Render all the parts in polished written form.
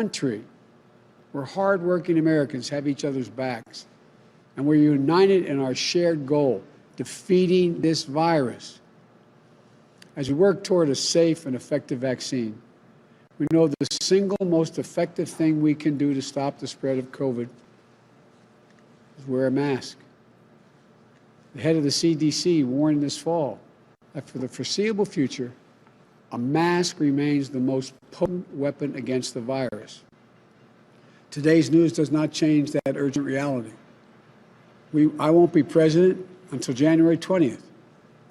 country where hardworking Americans have each other's backs, and we're united in our shared goal, defeating this virus. As we work toward a safe and effective vaccine, we know the single most effective thing we can do to stop the spread of COVID is wear a mask. The head of the CDC warned this fall that for the foreseeable future, a mask remains the most potent weapon against the virus. Today's news does not change that urgent reality. I won't be president until January 20th,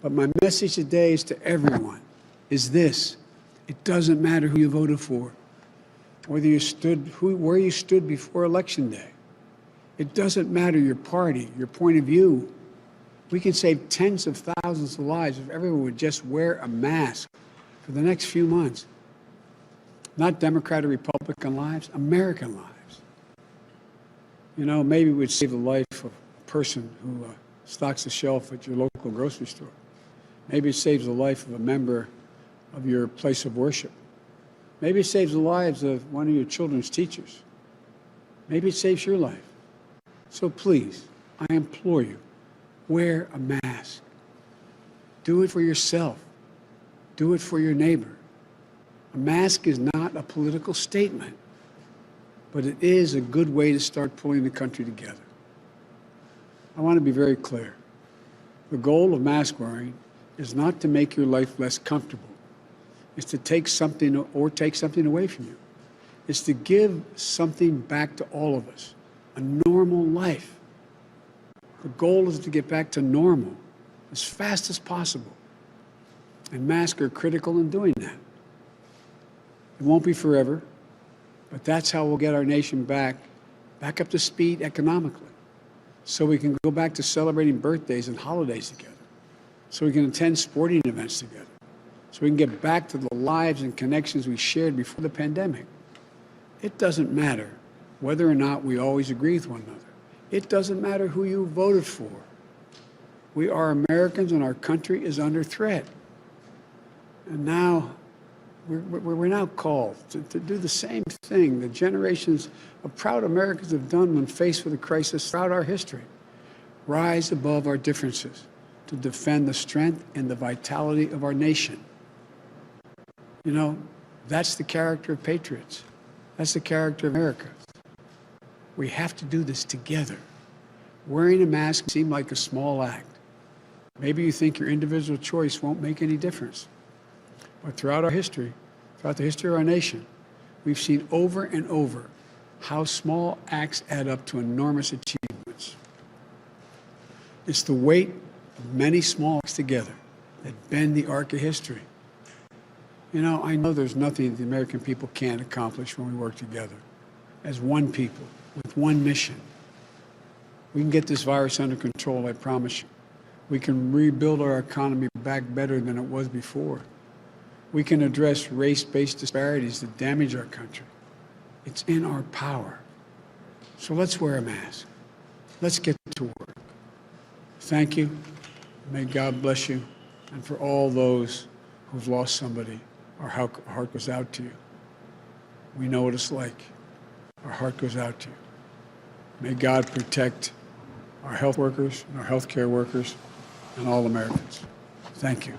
but my message today is to everyone is this: it doesn't matter who you voted for, whether you stood, where you stood before Election Day. It doesn't matter your party, your point of view. We can save tens of thousands of lives if everyone would just wear a mask for the next few months. Not Democrat or Republican lives, American lives. You know, maybe we'd save the life of a person who stocks the shelf at your local grocery store. Maybe it saves the life of a member of your place of worship. Maybe it saves the lives of one of your children's teachers. Maybe it saves your life. So please, I implore you, wear a mask. Do it for yourself. Do it for your neighbor. A mask is not a political statement, but it is a good way to start pulling the country together. I want to be very clear. The goal of mask wearing is not to make your life less comfortable. It's to take something away from you. It's to give something back to all of us, a normal life. The goal is to get back to normal as fast as possible. And masks are critical in doing that. It won't be forever, but that's how we'll get our nation back up to speed economically, so we can go back to celebrating birthdays and holidays together, so we can attend sporting events together, so we can get back to the lives and connections we shared before the pandemic. It doesn't matter whether or not we always agree with one another. It doesn't matter who you voted for. We are Americans, and our country is under threat. And now, we're now called to do the same thing that generations of proud Americans have done when faced with a crisis throughout our history. Rise above our differences to defend the strength and the vitality of our nation. You know, that's the character of patriots. That's the character of America. We have to do this together. Wearing a mask seems like a small act. Maybe you think your individual choice won't make any difference. But throughout our history, throughout the history of our nation, we've seen over and over how small acts add up to enormous achievements. It's the weight of many small acts together that bend the arc of history. You know, I know there's nothing the American people can't accomplish when we work together as one people with one mission. We can get this virus under control, I promise you. We can rebuild our economy back better than it was before. We can address race-based disparities that damage our country. It's in our power. So let's wear a mask. Let's get to work. Thank you. May God bless you. And for all those who've lost somebody, our heart goes out to you. We know what it's like. Our heart goes out to you. May God protect our health workers and our healthcare workers and all Americans. Thank you.